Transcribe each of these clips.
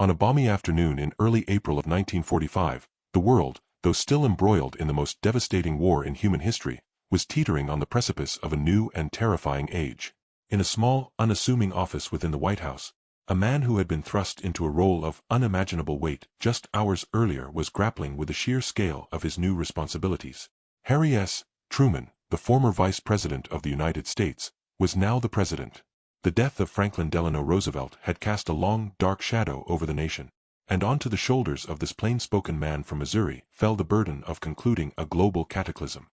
On a balmy afternoon in early April of 1945, the world, though still embroiled in the most devastating war in human history, was teetering on the precipice of a new and terrifying age. In a small, unassuming office within the White House, a man who had been thrust into a role of unimaginable weight just hours earlier was grappling with the sheer scale of his new responsibilities. Harry S. Truman, the former Vice President of the United States, was now the President. The death of Franklin Delano Roosevelt had cast a long, dark shadow over the nation, and onto the shoulders of this plain-spoken man from Missouri fell the burden of concluding a global cataclysm.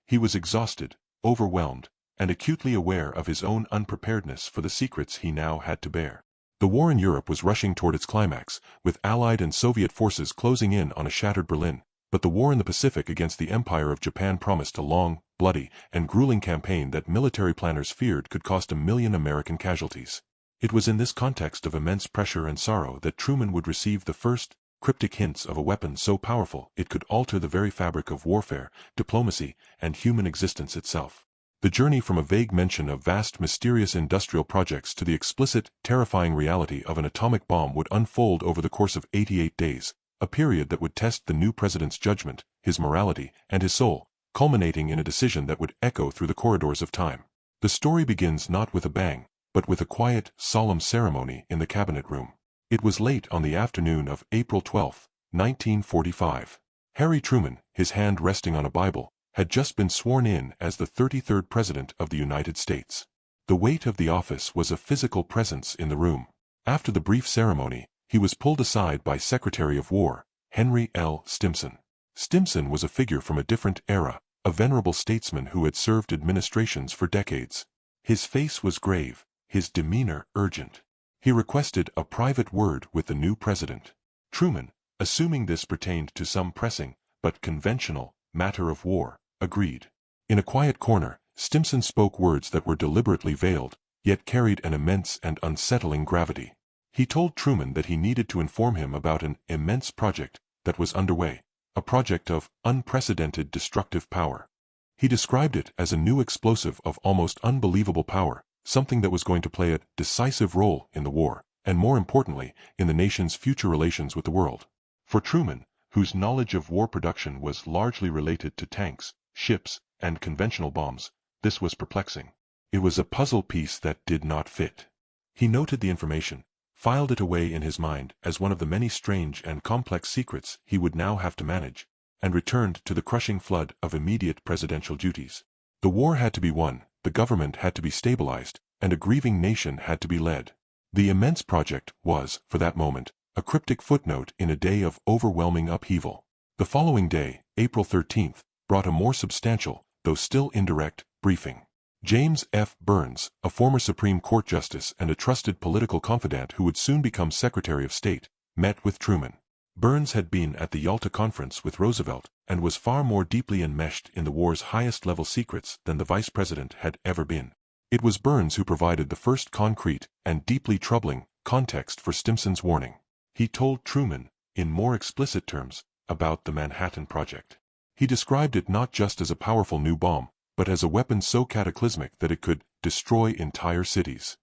He was exhausted, overwhelmed, and acutely aware of his own unpreparedness for the secrets he now had to bear. The war in Europe was rushing toward its climax, with Allied and Soviet forces closing in on a shattered Berlin, but the war in the Pacific against the Empire of Japan promised a long, bloody, and grueling campaign that military planners feared could cost 1 million American casualties. It was in this context of immense pressure and sorrow that Truman would receive the first, cryptic hints of a weapon so powerful it could alter the very fabric of warfare, diplomacy, and human existence itself. The journey from a vague mention of vast mysterious industrial projects to the explicit, terrifying reality of an atomic bomb would unfold over the course of 88 days, a period that would test the new president's judgment, his morality, and his soul, culminating in a decision that would echo through the corridors of time. The story begins not with a bang, but with a quiet, solemn ceremony in the cabinet room. It was late on the afternoon of April 12, 1945. Harry Truman, his hand resting on a Bible, had just been sworn in as the 33rd President of the United States. The weight of the office was a physical presence in the room. After the brief ceremony, he was pulled aside by Secretary of War, Henry L. Stimson. Stimson was a figure from a different era, a venerable statesman who had served administrations for decades. His face was grave, his demeanor urgent. He requested a private word with the new president. Truman, assuming this pertained to some pressing, but conventional, matter of war, agreed. In a quiet corner, Stimson spoke words that were deliberately veiled, yet carried an immense and unsettling gravity. He told Truman that he needed to inform him about an immense project that was underway, a project of unprecedented destructive power. He described it as a new explosive of almost unbelievable power, something that was going to play a decisive role in the war, and more importantly, in the nation's future relations with the world. For Truman, whose knowledge of war production was largely related to tanks, ships, and conventional bombs, this was perplexing. It was a puzzle piece that did not fit. He noted the information, filed it away in his mind as one of the many strange and complex secrets he would now have to manage, and returned to the crushing flood of immediate presidential duties. The war had to be won, the government had to be stabilized, and a grieving nation had to be led. The immense project was, for that moment, a cryptic footnote in a day of overwhelming upheaval. The following day, April 13th, brought a more substantial, though still indirect, briefing. James F. Burns, a former Supreme Court justice and a trusted political confidant who would soon become Secretary of State, met with Truman. Burns had been at the Yalta Conference with Roosevelt and was far more deeply enmeshed in the war's highest-level secrets than the vice president had ever been. It was Burns who provided the first concrete and deeply troubling context for Stimson's warning. He told Truman, in more explicit terms, about the Manhattan Project. He described it not just as a powerful new bomb, but as a weapon so cataclysmic that it could destroy entire cities.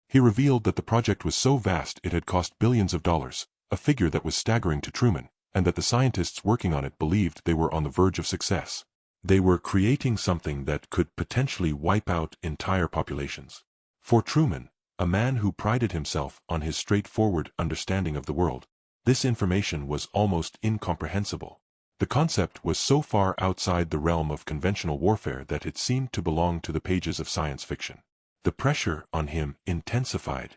He revealed that the project was so vast it had cost billions of dollars, a figure that was staggering to Truman, and that the scientists working on it believed they were on the verge of success. They were creating something that could potentially wipe out entire populations. For Truman, a man who prided himself on his straightforward understanding of the world, this information was almost incomprehensible. The concept was so far outside the realm of conventional warfare that it seemed to belong to the pages of science fiction. The pressure on him intensified.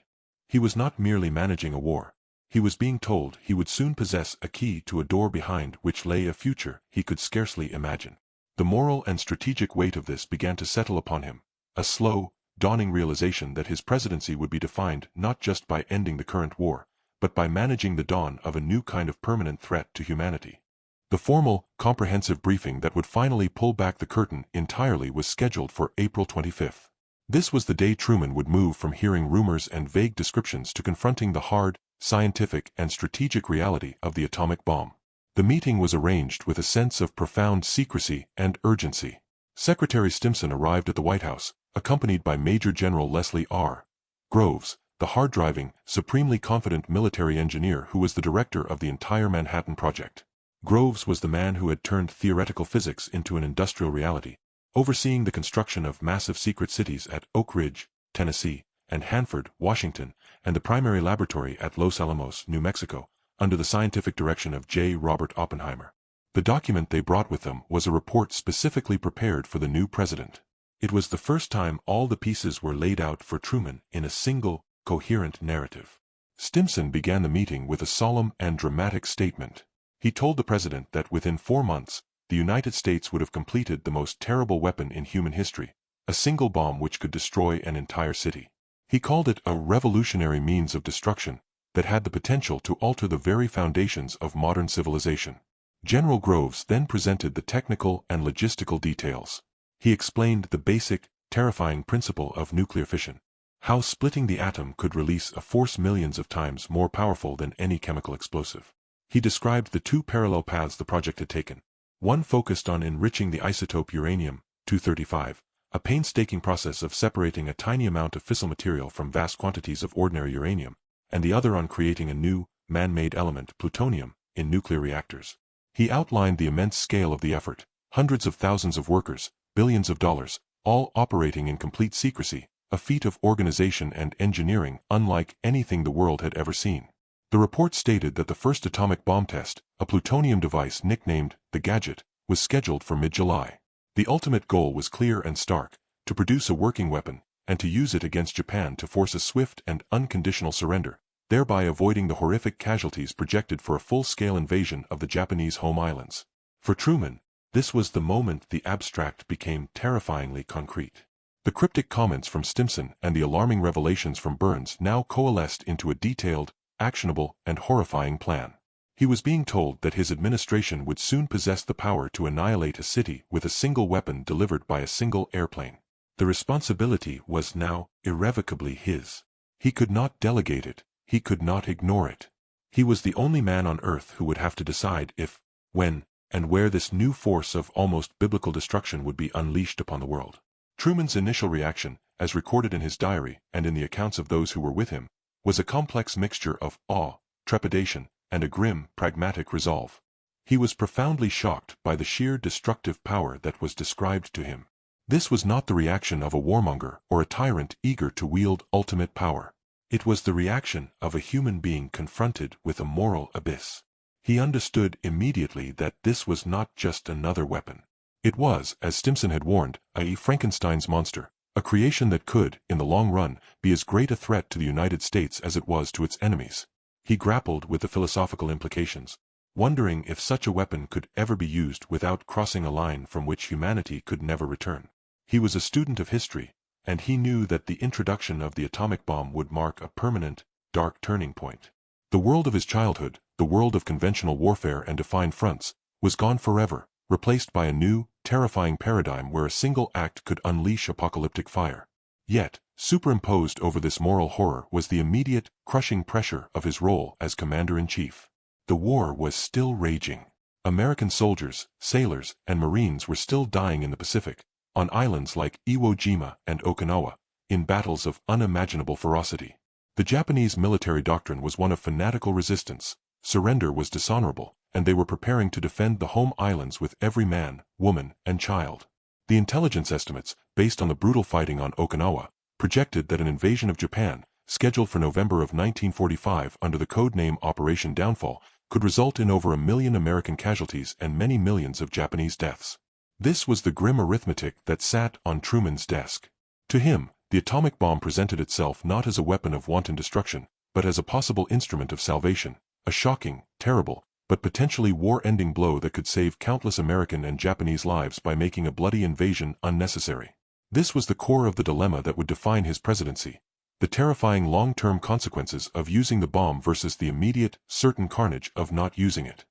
He was not merely managing a war. He was being told he would soon possess a key to a door behind which lay a future he could scarcely imagine. The moral and strategic weight of this began to settle upon him, a slow, dawning realization that his presidency would be defined not just by ending the current war, but by managing the dawn of a new kind of permanent threat to humanity. The formal, comprehensive briefing that would finally pull back the curtain entirely was scheduled for April 25th. This was the day Truman would move from hearing rumors and vague descriptions to confronting the hard, scientific and strategic reality of the atomic bomb. The meeting was arranged with a sense of profound secrecy and urgency. Secretary Stimson arrived at the White House, accompanied by Major General Leslie R. Groves, the hard-driving, supremely confident military engineer who was the director of the entire Manhattan Project. Groves was the man who had turned theoretical physics into an industrial reality, overseeing the construction of massive secret cities at Oak Ridge, Tennessee, and Hanford, Washington, and the primary laboratory at Los Alamos, New Mexico, under the scientific direction of J. Robert Oppenheimer. The document they brought with them was a report specifically prepared for the new president. It was the first time all the pieces were laid out for Truman in a single, coherent narrative. Stimson began the meeting with a solemn and dramatic statement. He told the president that within 4 months, the United States would have completed the most terrible weapon in human history, a single bomb which could destroy an entire city. He called it a revolutionary means of destruction that had the potential to alter the very foundations of modern civilization. General Groves then presented the technical and logistical details. He explained the basic, terrifying principle of nuclear fission, how splitting the atom could release a force millions of times more powerful than any chemical explosive. He described the 2 parallel paths the project had taken. One focused on enriching the isotope uranium-235, a painstaking process of separating a tiny amount of fissile material from vast quantities of ordinary uranium, and the other on creating a new, man-made element, plutonium, in nuclear reactors. He outlined the immense scale of the effort, hundreds of thousands of workers, billions of dollars, all operating in complete secrecy, a feat of organization and engineering unlike anything the world had ever seen. The report stated that the first atomic bomb test, a plutonium device nicknamed the Gadget, was scheduled for mid-July. The ultimate goal was clear and stark, to produce a working weapon, and to use it against Japan to force a swift and unconditional surrender, thereby avoiding the horrific casualties projected for a full-scale invasion of the Japanese home islands. For Truman, this was the moment the abstract became terrifyingly concrete. The cryptic comments from Stimson and the alarming revelations from Burns now coalesced into a detailed, actionable, and horrifying plan. He was being told that his administration would soon possess the power to annihilate a city with a single weapon delivered by a single airplane. The responsibility was now irrevocably his. He could not delegate it, he could not ignore it. He was the only man on Earth who would have to decide if, when, and where this new force of almost biblical destruction would be unleashed upon the world. Truman's initial reaction, as recorded in his diary and in the accounts of those who were with him, was a complex mixture of awe, trepidation, and a grim, pragmatic resolve. He was profoundly shocked by the sheer destructive power that was described to him. This was not the reaction of a warmonger or a tyrant eager to wield ultimate power. It was the reaction of a human being confronted with a moral abyss. He understood immediately that this was not just another weapon. It was, as Stimson had warned, a Frankenstein's monster, a creation that could, in the long run, be as great a threat to the United States as it was to its enemies. He grappled with the philosophical implications, wondering if such a weapon could ever be used without crossing a line from which humanity could never return. He was a student of history, and he knew that the introduction of the atomic bomb would mark a permanent, dark turning point. The world of his childhood, the world of conventional warfare and defined fronts, was gone forever, replaced by a new, terrifying paradigm where a single act could unleash apocalyptic fire. Yet, superimposed over this moral horror was the immediate, crushing pressure of his role as commander-in-chief. The war was still raging. American soldiers, sailors, and Marines were still dying in the Pacific, on islands like Iwo Jima and Okinawa, in battles of unimaginable ferocity. The Japanese military doctrine was one of fanatical resistance. Surrender was dishonorable, and they were preparing to defend the home islands with every man, woman, and child. The intelligence estimates, based on the brutal fighting on Okinawa, projected that an invasion of Japan, scheduled for November of 1945 under the code name Operation Downfall, could result in over 1 million American casualties and many millions of Japanese deaths. This was the grim arithmetic that sat on Truman's desk. To him, the atomic bomb presented itself not as a weapon of wanton destruction, but as a possible instrument of salvation, a shocking, terrible, but potentially war-ending blow that could save countless American and Japanese lives by making a bloody invasion unnecessary. This was the core of the dilemma that would define his presidency, the terrifying long-term consequences of using the bomb versus the immediate, certain carnage of not using it.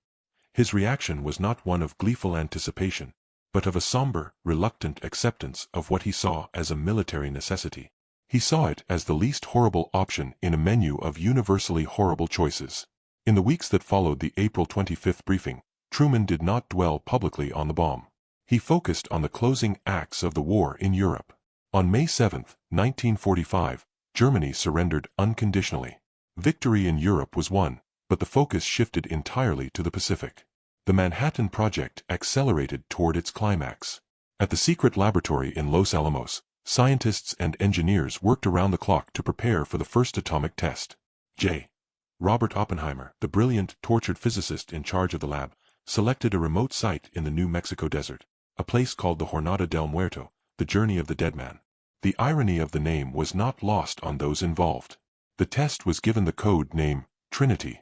His reaction was not one of gleeful anticipation, but of a somber, reluctant acceptance of what he saw as a military necessity. He saw it as the least horrible option in a menu of universally horrible choices. In the weeks that followed the April 25 briefing, Truman did not dwell publicly on the bomb. He focused on the closing acts of the war in Europe. On May 7, 1945, Germany surrendered unconditionally. Victory in Europe was won, but the focus shifted entirely to the Pacific. The Manhattan Project accelerated toward its climax. At the secret laboratory in Los Alamos, scientists and engineers worked around the clock to prepare for the first atomic test. J. Robert Oppenheimer, the brilliant, tortured physicist in charge of the lab, selected a remote site in the New Mexico desert, a place called the Jornada del Muerto, the Journey of the Dead Man. The irony of the name was not lost on those involved. The test was given the code name Trinity.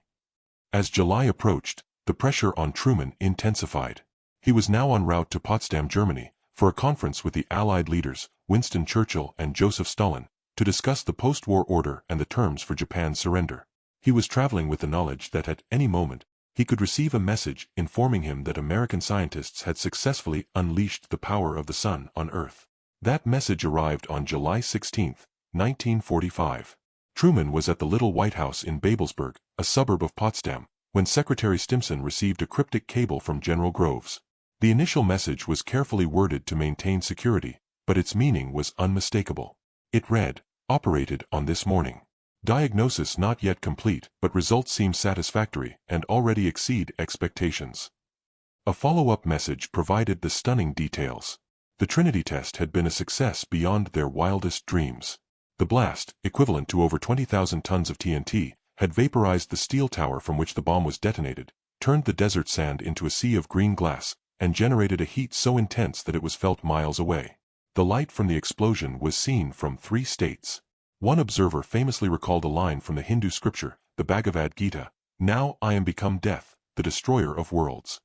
As July approached, the pressure on Truman intensified. He was now en route to Potsdam, Germany, for a conference with the Allied leaders, Winston Churchill and Joseph Stalin, to discuss the post-war order and the terms for Japan's surrender. He was traveling with the knowledge that at any moment, he could receive a message informing him that American scientists had successfully unleashed the power of the sun on Earth. That message arrived on July 16, 1945. Truman was at the Little White House in Babelsberg, a suburb of Potsdam, when Secretary Stimson received a cryptic cable from General Groves. The initial message was carefully worded to maintain security, but its meaning was unmistakable. It read, "Operated on this morning. Diagnosis not yet complete, but results seem satisfactory and already exceed expectations." A follow-up message provided the stunning details. The Trinity test had been a success beyond their wildest dreams. The blast, equivalent to over 20,000 tons of TNT, had vaporized the steel tower from which the bomb was detonated, turned the desert sand into a sea of green glass, and generated a heat so intense that it was felt miles away. The light from the explosion was seen from 3 states. One observer famously recalled a line from the Hindu scripture, the Bhagavad Gita, "Now I am become death, the destroyer of worlds."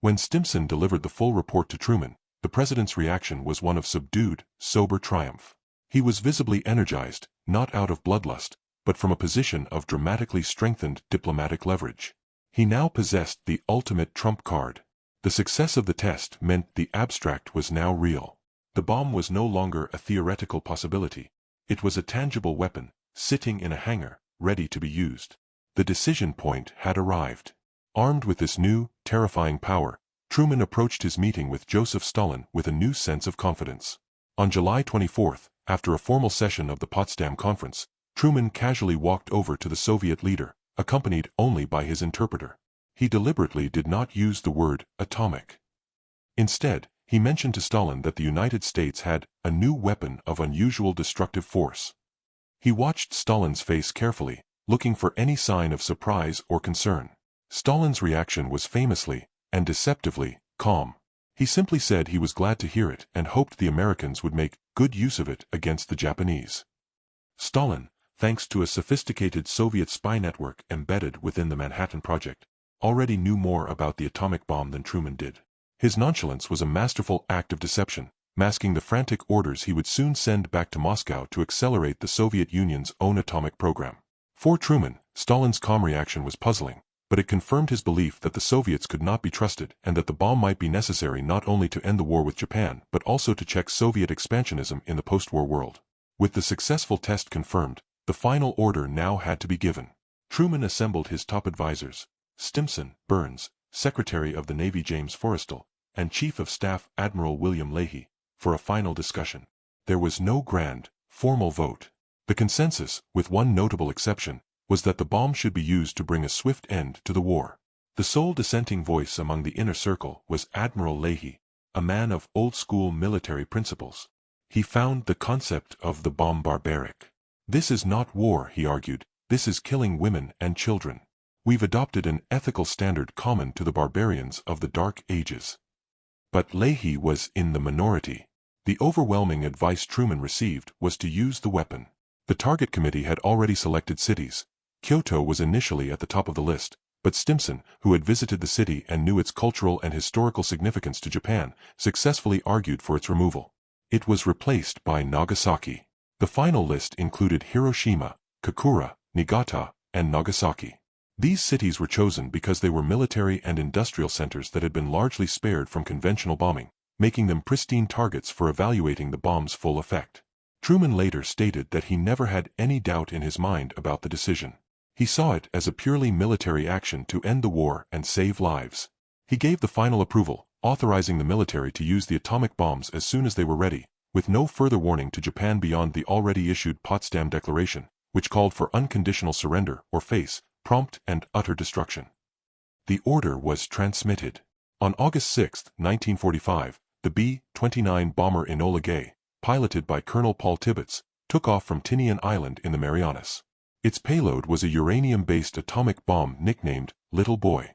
When Stimson delivered the full report to Truman, the president's reaction was one of subdued, sober triumph. He was visibly energized, not out of bloodlust, but from a position of dramatically strengthened diplomatic leverage. He now possessed the ultimate trump card. The success of the test meant the abstract was now real. The bomb was no longer a theoretical possibility. It was a tangible weapon, sitting in a hangar, ready to be used. The decision point had arrived. Armed with this new, terrifying power, Truman approached his meeting with Joseph Stalin with a new sense of confidence. On July 24, after a formal session of the Potsdam Conference, Truman casually walked over to the Soviet leader, accompanied only by his interpreter. He deliberately did not use the word atomic. Instead, he mentioned to Stalin that the United States had a new weapon of unusual destructive force. He watched Stalin's face carefully, looking for any sign of surprise or concern. Stalin's reaction was famously, and deceptively, calm. He simply said he was glad to hear it and hoped the Americans would make good use of it against the Japanese. Stalin, thanks to a sophisticated Soviet spy network embedded within the Manhattan Project, already knew more about the atomic bomb than Truman did. His nonchalance was a masterful act of deception, masking the frantic orders he would soon send back to Moscow to accelerate the Soviet Union's own atomic program. For Truman, Stalin's calm reaction was puzzling, but it confirmed his belief that the Soviets could not be trusted and that the bomb might be necessary not only to end the war with Japan but also to check Soviet expansionism in the post-war world. With the successful test confirmed, the final order now had to be given. Truman assembled his top advisors, Stimson, Burns, Secretary of the Navy James Forrestal, and Chief of Staff Admiral William Leahy, for a final discussion. There was no grand, formal vote. The consensus, with one notable exception, was that the bomb should be used to bring a swift end to the war. The sole dissenting voice among the inner circle was Admiral Leahy, a man of old-school military principles. He found the concept of the bomb barbaric. "This is not war," he argued, "this is killing women and children. We've adopted an ethical standard common to the barbarians of the Dark Ages." But Leahy was in the minority. The overwhelming advice Truman received was to use the weapon. The target committee had already selected cities. Kyoto was initially at the top of the list, but Stimson, who had visited the city and knew its cultural and historical significance to Japan, successfully argued for its removal. It was replaced by Nagasaki. The final list included Hiroshima, Kokura, Niigata, and Nagasaki. These cities were chosen because they were military and industrial centers that had been largely spared from conventional bombing, making them pristine targets for evaluating the bomb's full effect. Truman later stated that he never had any doubt in his mind about the decision. He saw it as a purely military action to end the war and save lives. He gave the final approval, authorizing the military to use the atomic bombs as soon as they were ready, with no further warning to Japan beyond the already issued Potsdam Declaration, which called for unconditional surrender or face prompt and utter destruction. The order was transmitted. On August 6, 1945, the B-29 bomber Enola Gay, piloted by Colonel Paul Tibbets, took off from Tinian Island in the Marianas. Its payload was a uranium-based atomic bomb nicknamed Little Boy.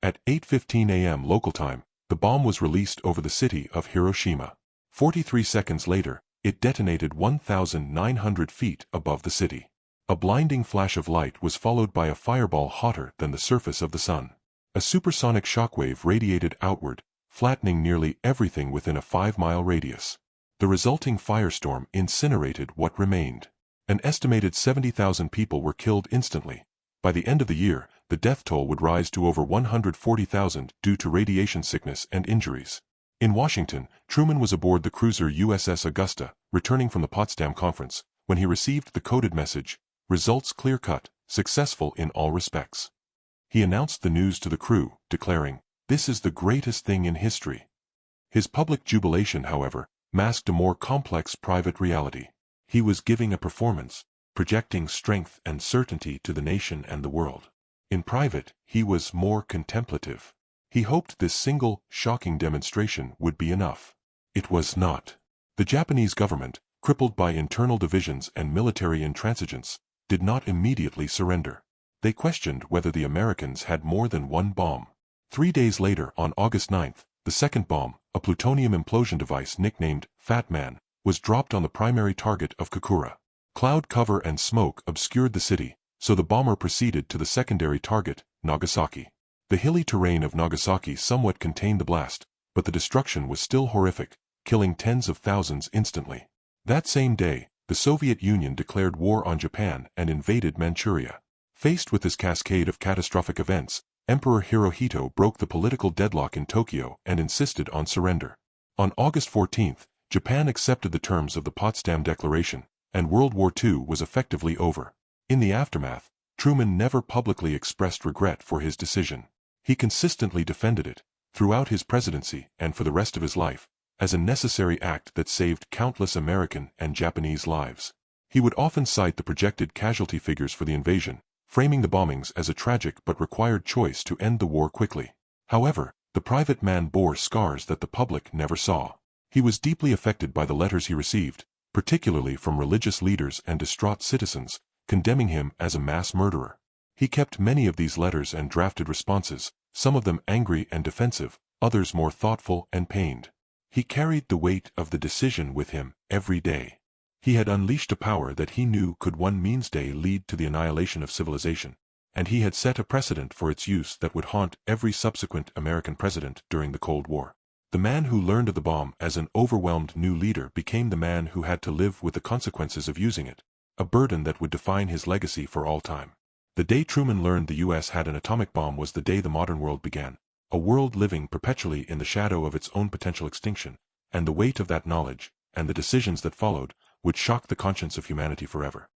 At 8:15 a.m. local time, the bomb was released over the city of Hiroshima. 43 seconds later, it detonated 1,900 feet above the city. A blinding flash of light was followed by a fireball hotter than the surface of the sun. A supersonic shockwave radiated outward, flattening nearly everything within a 5-mile radius. The resulting firestorm incinerated what remained. An estimated 70,000 people were killed instantly. By the end of the year, the death toll would rise to over 140,000 due to radiation sickness and injuries. In Washington, Truman was aboard the cruiser USS Augusta, returning from the Potsdam Conference, when he received the coded message, "Results clear-cut, successful in all respects." He announced the news to the crew, declaring, "This is the greatest thing in history." His public jubilation, however, masked a more complex private reality. He was giving a performance, projecting strength and certainty to the nation and the world. In private, he was more contemplative. He hoped this single, shocking demonstration would be enough. It was not. The Japanese government, crippled by internal divisions and military intransigence, did not immediately surrender. They questioned whether the Americans had more than one bomb. 3 days later, on August 9, the second bomb, a plutonium implosion device nicknamed Fat Man, was dropped on the primary target of Kokura. Cloud cover and smoke obscured the city, so the bomber proceeded to the secondary target, Nagasaki. The hilly terrain of Nagasaki somewhat contained the blast, but the destruction was still horrific, killing tens of thousands instantly. That same day, the Soviet Union declared war on Japan and invaded Manchuria. Faced with this cascade of catastrophic events, Emperor Hirohito broke the political deadlock in Tokyo and insisted on surrender. On August 14, Japan accepted the terms of the Potsdam Declaration, and World War II was effectively over. In the aftermath, Truman never publicly expressed regret for his decision. He consistently defended it, throughout his presidency and for the rest of his life, as a necessary act that saved countless American and Japanese lives. He would often cite the projected casualty figures for the invasion, framing the bombings as a tragic but required choice to end the war quickly. However, the private man bore scars that the public never saw. He was deeply affected by the letters he received, particularly from religious leaders and distraught citizens, condemning him as a mass murderer. He kept many of these letters and drafted responses, some of them angry and defensive, others more thoughtful and pained. He carried the weight of the decision with him every day. He had unleashed a power that he knew could one means day lead to the annihilation of civilization, and he had set a precedent for its use that would haunt every subsequent American president during the Cold War. The man who learned of the bomb as an overwhelmed new leader became the man who had to live with the consequences of using it, a burden that would define his legacy for all time. The day Truman learned the U.S. had an atomic bomb was the day the modern world began, a world living perpetually in the shadow of its own potential extinction, and the weight of that knowledge, and the decisions that followed, would shock the conscience of humanity forever.